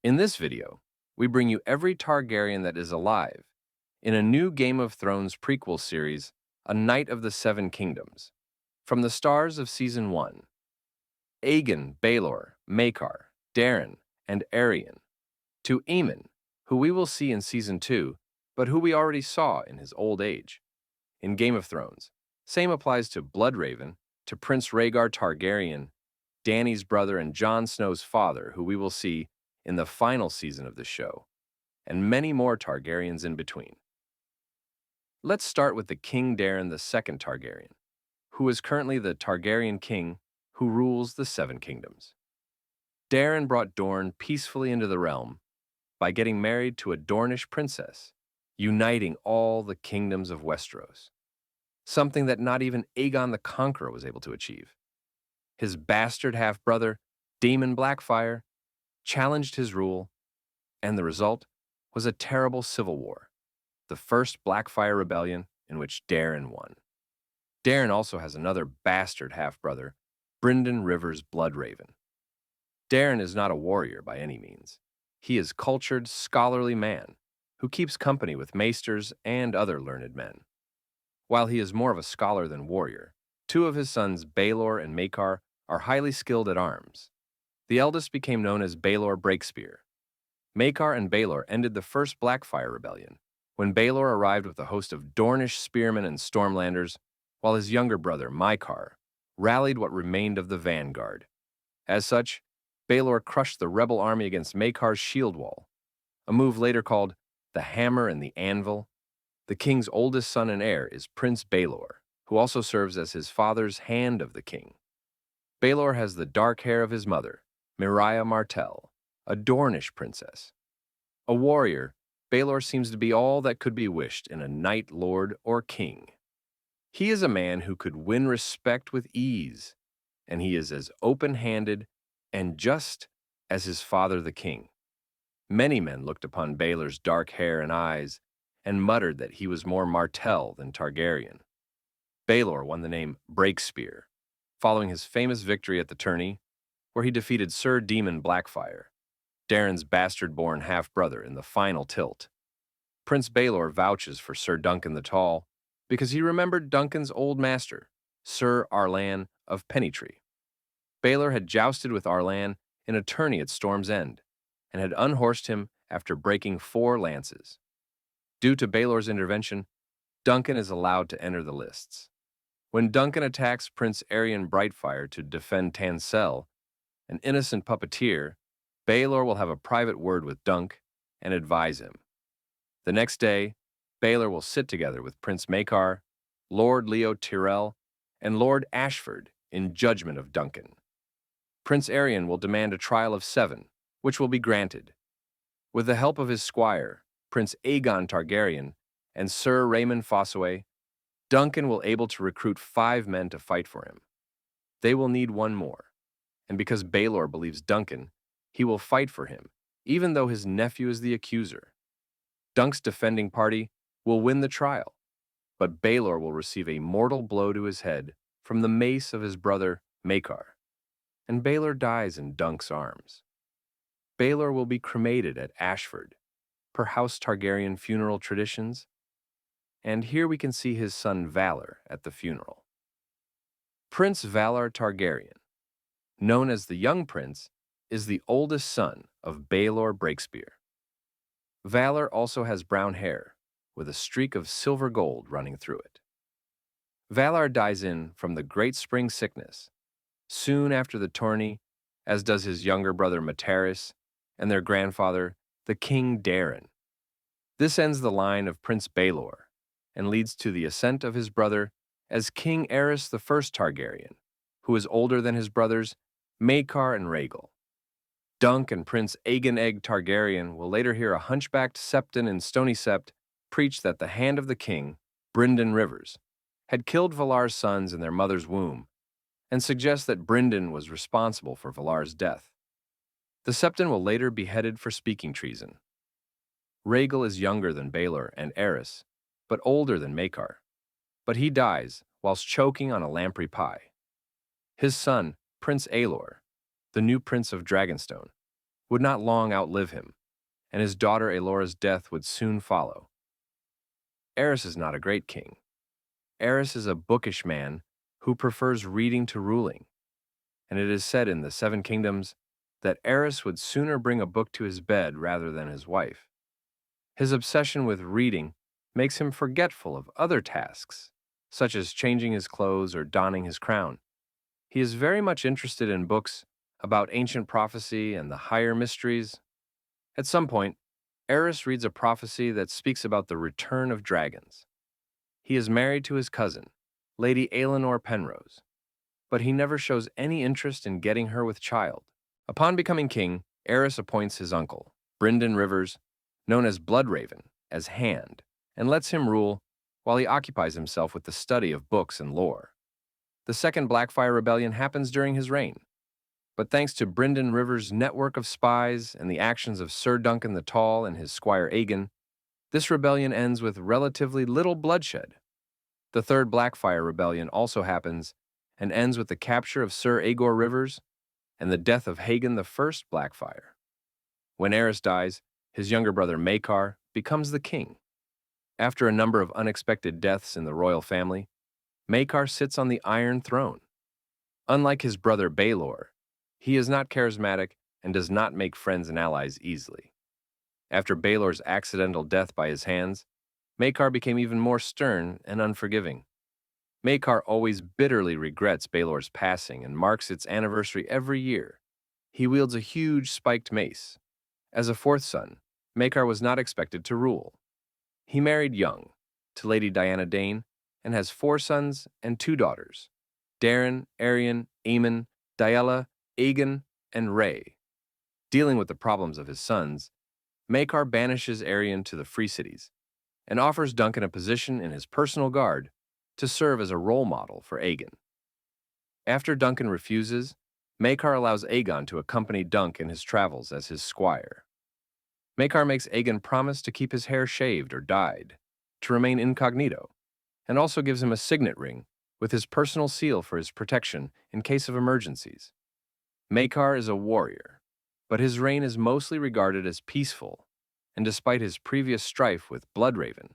In this video, we bring you every Targaryen that is alive in a new Game of Thrones prequel series, A Knight of the Seven Kingdoms. From the stars of Season 1, Aegon, Baelor, Maekar, Daeron, and Aerion, to Aemon, who we will see in Season 2, but who we already saw in his old age. In Game of Thrones, same applies to Bloodraven, to Prince Rhaegar Targaryen, Dany's brother and Jon Snow's father, who we will see in the final season of the show, and many more Targaryens in between. Let's start with the King Daeron II Targaryen, who is currently the Targaryen king who rules the Seven Kingdoms. Daeron brought Dorne peacefully into the realm by getting married to a Dornish princess, uniting all the kingdoms of Westeros, something that not even Aegon the Conqueror was able to achieve. His bastard half-brother, Daemon Blackfyre, challenged his rule, and the result was a terrible civil war, the first Blackfyre rebellion in which Daeron won. Daeron also has another bastard half-brother, Brynden Rivers Bloodraven. Daeron is not a warrior by any means. He is a cultured, scholarly man who keeps company with maesters and other learned men. While he is more of a scholar than warrior, two of his sons, Baelor and Maekar, are highly skilled at arms. The eldest became known as Baelor Breakspear. Maekar and Baelor ended the first Blackfyre rebellion, when Baelor arrived with a host of Dornish spearmen and stormlanders, while his younger brother, Maekar, rallied what remained of the vanguard. As such, Baelor crushed the rebel army against Maekar's shield wall, a move later called the Hammer and the Anvil. The king's oldest son and heir is Prince Baelor, who also serves as his father's hand of the king. Baelor has the dark hair of his mother, Mireia Martell, a Dornish princess. A warrior, Baelor seems to be all that could be wished in a knight, lord, or king. He is a man who could win respect with ease, and he is as open-handed and just as his father the king. Many men looked upon Baelor's dark hair and eyes and muttered that he was more Martell than Targaryen. Baelor won the name Breakspear, following his famous victory at the tourney, where he defeated Sir Daemon Blackfyre, Daeron's bastard-born half-brother, in the final tilt. Prince Baelor vouches for Sir Duncan the Tall because he remembered Duncan's old master, Sir Arlan of Pennytree. Baelor had jousted with Arlan in a tourney at Storm's End and had unhorsed him after breaking 4 lances. Due to Baelor's intervention, Duncan is allowed to enter the lists. When Duncan attacks Prince Aerion Brightfire to defend Tansel, an innocent puppeteer, Baelor will have a private word with Dunk and advise him. The next day, Baelor will sit together with Prince Maekar, Lord Leo Tyrell, and Lord Ashford in judgment of Duncan. Prince Aerion will demand a trial of 7, which will be granted. With the help of his squire, Prince Aegon Targaryen, and Sir Raymond Fossaway, Duncan will able to recruit 5 men to fight for him. They will need 1 more, and because Baelor believes Duncan, he will fight for him, even though his nephew is the accuser. Dunk's defending party will win the trial, but Baelor will receive a mortal blow to his head from the mace of his brother Maekar, and Baelor dies in Dunk's arms. Baelor will be cremated at Ashford, per House Targaryen funeral traditions, and here we can see his son Valor at the funeral. Prince Valar Targaryen, known as the Young Prince, is the oldest son of Baelor Breakspear. Valor also has brown hair, with a streak of silver gold running through it. Valar dies from the Great Spring Sickness, soon after the tourney, as does his younger brother Materys and their grandfather, the King Daeron. This ends the line of Prince Baelor and leads to the ascent of his brother as King Aerys the First Targaryen, who is older than his brothers Maekar and Rhaegal. Dunk and Prince Aegon Egg Targaryen will later hear a hunchbacked septon in Stony Sept preach that the hand of the king, Brynden Rivers, had killed Valar's sons in their mother's womb, and suggest that Brynden was responsible for Valar's death. The septon will later be beheaded for speaking treason. Rhaegal is younger than Baelor and Aerys, but older than Maekar, but he dies whilst choking on a lamprey pie. His son, Prince Aelor, the new Prince of Dragonstone, would not long outlive him, and his daughter Aelora's death would soon follow. Aerys is not a great king. Aerys is a bookish man who prefers reading to ruling, and it is said in the Seven Kingdoms that Aerys would sooner bring a book to his bed rather than his wife. His obsession with reading makes him forgetful of other tasks, such as changing his clothes or donning his crown. He is very much interested in books about ancient prophecy and the higher mysteries. At some point, Aerys reads a prophecy that speaks about the return of dragons. He is married to his cousin, Lady Aelinor Penrose, but he never shows any interest in getting her with child. Upon becoming king, Aerys appoints his uncle, Brynden Rivers, known as Bloodraven, as Hand, and lets him rule while he occupies himself with the study of books and lore. The Second Blackfire Rebellion happens during his reign, but thanks to Brynden Rivers' network of spies and the actions of Sir Duncan the Tall and his squire Aegon, this rebellion ends with relatively little bloodshed. The Third Blackfire Rebellion also happens and ends with the capture of Sir Aegor Rivers and the death of Hagen the First Blackfire. When Aerys dies, his younger brother Maekar becomes the king. After a number of unexpected deaths in the royal family, Maekar sits on the Iron Throne. Unlike his brother Baelor, he is not charismatic and does not make friends and allies easily. After Baelor's accidental death by his hands, Maekar became even more stern and unforgiving. Maekar always bitterly regrets Baelor's passing and marks its anniversary every year. He wields a huge spiked mace. As a fourth son, Maekar was not expected to rule. He married young, to Lady Diana Dane, and has 4 sons and 2 daughters, Daeron, Aerion, Aemon, Daella, Aegon, and Rael. Dealing with the problems of his sons, Maekar banishes Aerion to the Free Cities and offers Duncan a position in his personal guard to serve as a role model for Aegon. After Duncan refuses, Maekar allows Aegon to accompany Dunk in his travels as his squire. Maekar makes Aegon promise to keep his hair shaved or dyed, to remain incognito, and also gives him a signet ring with his personal seal for his protection in case of emergencies. Maekar is a warrior, but his reign is mostly regarded as peaceful, and despite his previous strife with Bloodraven,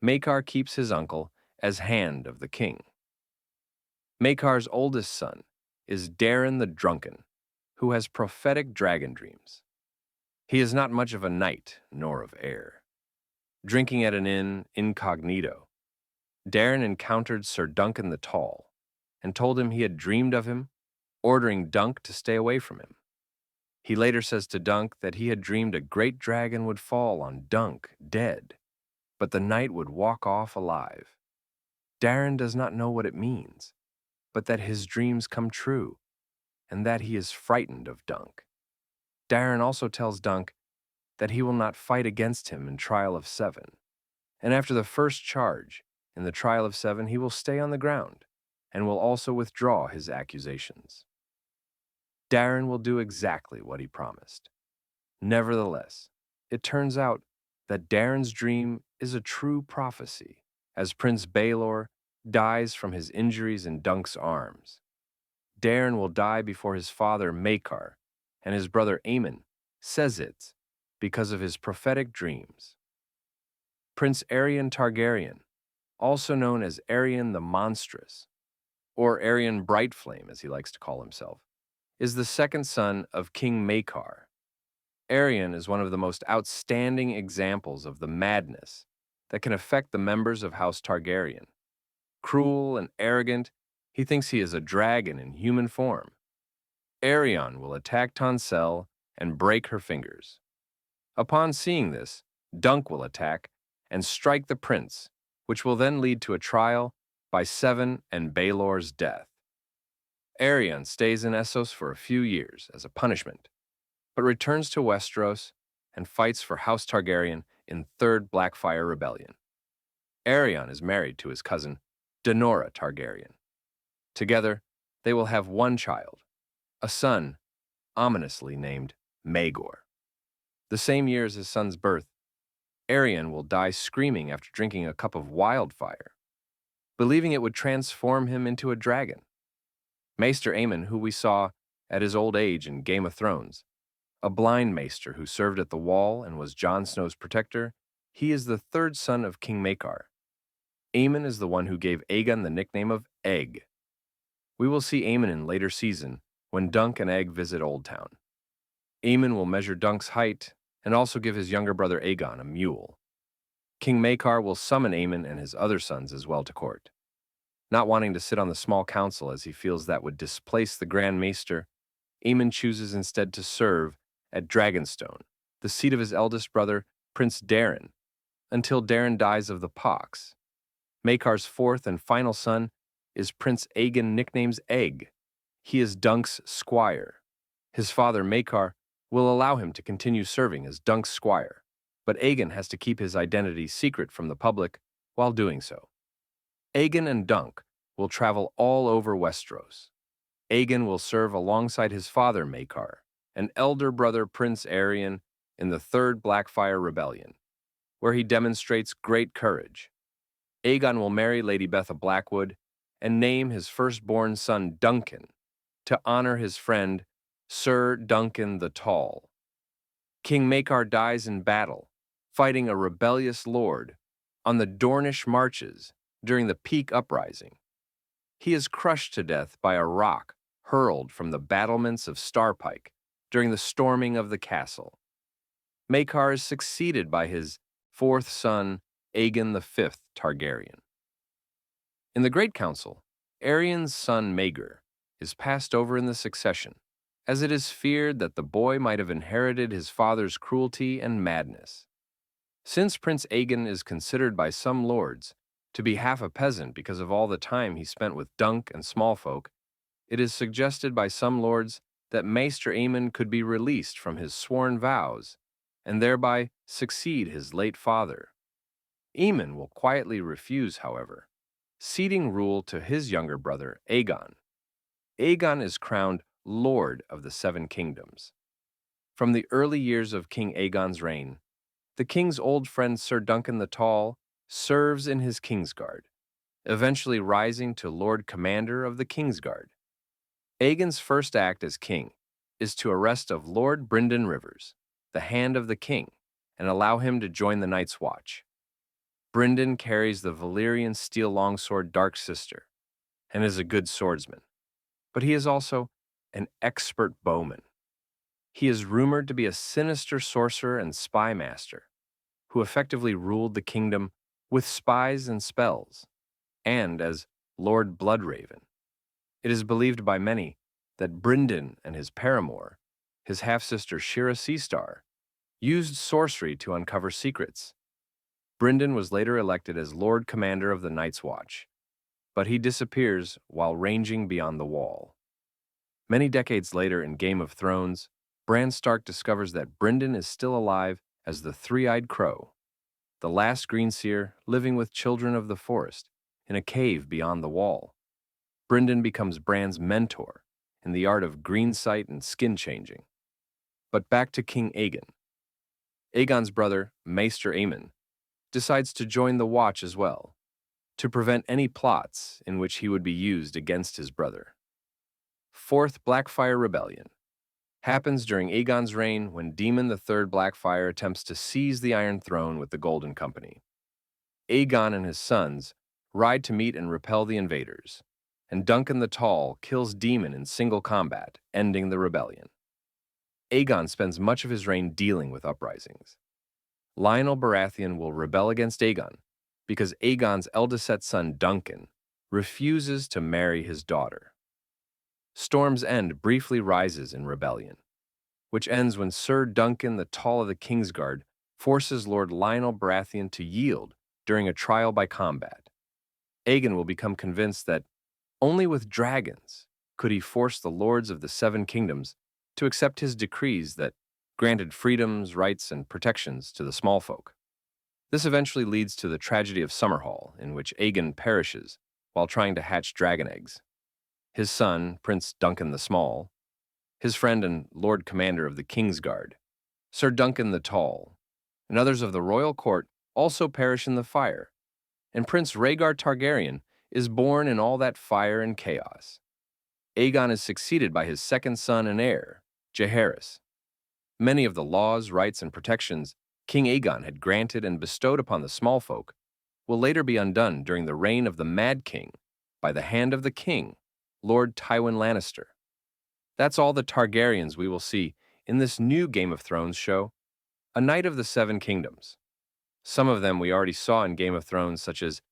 Maekar keeps his uncle as Hand of the King. Maekar's oldest son is Daeron the Drunken, who has prophetic dragon dreams. He is not much of a knight nor of air. Drinking at an inn incognito, Daeron encountered Sir Duncan the Tall and told him he had dreamed of him, ordering Dunk to stay away from him. He later says to Dunk that he had dreamed a great dragon would fall on Dunk dead, but the knight would walk off alive. Daeron does not know what it means, but that his dreams come true, and that he is frightened of Dunk. Daeron also tells Dunk that he will not fight against him in Trial of 7, and after the first charge in the Trial of 7 he will stay on the ground, and will also withdraw his accusations. Daeron will do exactly what he promised. Nevertheless, it turns out that Daeron's dream is a true prophecy, as Prince Baelor dies from his injuries in Dunk's arms. Daeron will die before his father Maekar, and his brother Aemon says it because of his prophetic dreams. Prince Aerion Targaryen, also known as Aerion the Monstrous, or Aerion Brightflame as he likes to call himself, is the second son of King Maekar. Aerion is one of the most outstanding examples of the madness that can affect the members of House Targaryen. Cruel and arrogant, he thinks he is a dragon in human form. Aerion will attack Tanselle and break her fingers. Upon seeing this, Dunk will attack and strike the prince, which will then lead to a trial by 7 and Baelor's death. Aerion stays in Essos for a few years as a punishment, but returns to Westeros and fights for House Targaryen in Third Blackfire Rebellion. Aerion is married to his cousin, Daenora Targaryen. Together, they will have one child, a son ominously named Maegor. The same year as his son's birth, Aerion will die screaming after drinking a cup of wildfire, believing it would transform him into a dragon. Maester Aemon, who we saw at his old age in Game of Thrones, a blind maester who served at the Wall and was Jon Snow's protector. He is the third son of King Maekar. Aemon is the one who gave Aegon the nickname of Egg. We will see Aemon in later season when Dunk and Egg visit Old Town. Aemon will measure Dunk's height and also give his younger brother Aegon a mule. King Maekar will summon Aemon and his other sons as well to court. Not wanting to sit on the small council as he feels that would displace the Grand Maester, Aemon chooses instead to serve at Dragonstone, the seat of his eldest brother, Prince Daeron, until Daeron dies of the pox. Maekar's fourth and final son is Prince Aegon, nicknamed Egg. He is Dunk's squire. His father, Maekar, will allow him to continue serving as Dunk's squire, but Aegon has to keep his identity secret from the public while doing so. Aegon and Dunk will travel all over Westeros. Aegon will serve alongside his father, Maekar, and elder brother Prince Aerion in the Third Blackfyre Rebellion, where he demonstrates great courage. Aegon will marry Lady Betha Blackwood and name his firstborn son Duncan to honor his friend Sir Duncan the Tall. King Maekar dies in battle, fighting a rebellious lord on the Dornish marches during the Peak Uprising. He is crushed to death by a rock hurled from the battlements of Starpike during the storming of the castle. Maekar is succeeded by his fourth son, Aegon V Targaryen. In the Great Council, Aerion's son Maegor is passed over in the succession, as it is feared that the boy might have inherited his father's cruelty and madness. Since Prince Aegon is considered by some lords to be half a peasant because of all the time he spent with Dunk and small folk, it is suggested by some lords that Maester Aemon could be released from his sworn vows and thereby succeed his late father. Aemon will quietly refuse, however, ceding rule to his younger brother, Aegon. Aegon is crowned Lord of the Seven Kingdoms. From the early years of King Aegon's reign, the king's old friend Sir Duncan the Tall serves in his Kingsguard, eventually rising to Lord Commander of the Kingsguard. Aegon's first act as king is to arrest of Lord Brynden Rivers, the Hand of the King, and allow him to join the Night's Watch. Brynden carries the Valyrian steel longsword Dark Sister and is a good swordsman, but he is also an expert bowman. He is rumored to be a sinister sorcerer and spy master who effectively ruled the kingdom with spies and spells, and as Lord Bloodraven. It is believed by many that Brynden and his paramour, his half-sister Shira Seastar, used sorcery to uncover secrets. Brynden was later elected as Lord Commander of the Night's Watch, but he disappears while ranging beyond the Wall. Many decades later in Game of Thrones, Bran Stark discovers that Brynden is still alive as the Three-Eyed Crow, the last Greenseer living with children of the forest in a cave beyond the Wall. Brynden becomes Bran's mentor in the art of green sight and skin changing. But back to King Aegon. Aegon's brother, Maester Aemon, decides to join the Watch as well, to prevent any plots in which he would be used against his brother. Fourth Blackfyre Rebellion happens during Aegon's reign when Daemon III Blackfyre attempts to seize the Iron Throne with the Golden Company. Aegon and his sons ride to meet and repel the invaders, and Duncan the Tall kills Daemon in single combat, ending the rebellion. Aegon spends much of his reign dealing with uprisings. Lionel Baratheon will rebel against Aegon because Aegon's eldest son Duncan refuses to marry his daughter. Storm's End briefly rises in rebellion, which ends when Sir Duncan the Tall of the Kingsguard forces Lord Lionel Baratheon to yield during a trial by combat. Aegon will become convinced that only with dragons could he force the lords of the Seven Kingdoms to accept his decrees that granted freedoms, rights, and protections to the small folk. This eventually leads to the tragedy of Summerhall, in which Aegon perishes while trying to hatch dragon eggs. His son, Prince Duncan the Small, his friend and Lord Commander of the Kingsguard, Sir Duncan the Tall, and others of the royal court also perish in the fire, and Prince Rhaegar Targaryen is born in all that fire and chaos. Aegon is succeeded by his second son and heir, Jaehaerys. Many of the laws, rights, and protections King Aegon had granted and bestowed upon the small folk will later be undone during the reign of the Mad King by the hand of the king, Lord Tywin Lannister. That's all the Targaryens we will see in this new Game of Thrones show, A Knight of the Seven Kingdoms. Some of them we already saw in Game of Thrones, such as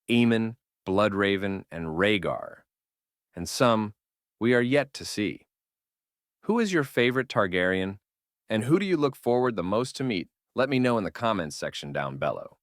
Aemon, Bloodraven, and Rhaegar, and some we are yet to see. Who is your favorite Targaryen, and who do you look forward the most to meet? Let me know in the comments section down below.